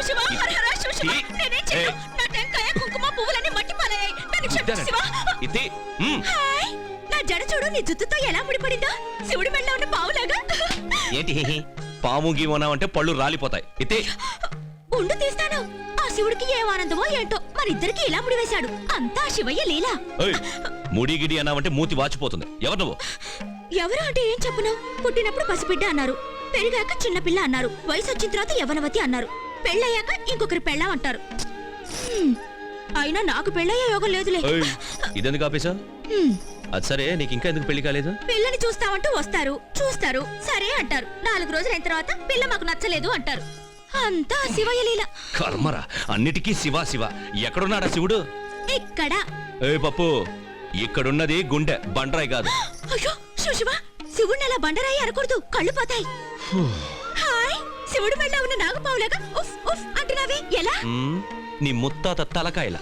శివ హర హర శివ నేనే చెయ్యను. నా టెంకాయ కుంకుమ పువ్వులన్నీ మట్టి పాలయ్యాయి. నన్ను క్షమించు శివ. హాయ్, నా జడ చూడు నీ జుత్తుతో ఎలా ముడిపడిందో. శివుడి మెడలో ఉన్న పావులాగా. ఏంటి పాము గీమన్నావంటే పళ్ళు రాలిపోతాయి. ఇతే ఉండు తీస్తాను. ఆ శివుడికి ఏం ఆనందమో ఏంటో మరిద్దరికి ఇలా ముడివేశాడు. అంతా శివయ్య లీలా. ముడిగిడి అన్నావంటే మూతి వాచిపోతుంది. ఎవరు నువ్వు? ఎవరు అంటే ఏం చెప్పను. పుట్టినప్పుడు పసిబిడ్డ అన్నారు, పెరిగాక చిన్నపిల్ల అన్నారు, వయసు వచ్చిన తర్వాత యవనవతి అన్నారు, పెళ్ళయ్యాక ఇంకొకరి పెళ్ళాం అంటారు. అయినా నాకు పెళ్ళయ్యే యోగం లేదులే. ఇదెందుకు ఆపేశా? అది సరే, నీకు ఇంకా ఎందుకు పెళ్లి కాలేదు? పిల్లని చూస్తామంటూ వస్తారు, చూస్తారు, సరే అంటారు. 4 రోజులైన తర్వాత పిల్ల మాకు నచ్చలేదు అంటారు. అంతా శివయ్య లీల. కర్మరా, అన్నిటికీ శివ శివ. ఎక్కడున్నాడా శివుడు? ఇక్కడ. ఏ పప్పు, ఇక్కడున్నది గుండె, బండరాయి కాదు. అయ్యో శివ, శివుడిని అలా బండరాయి అనకూడదు, కళ్ళు పోతాయి. హాయ్, శివుడు మెళ్ళ ఉన్న నాగపావులాగా ఉఫ్ ఉఫ్ అంటున్నావే ఎలా? నీ ముత్తాత తలకాయలా.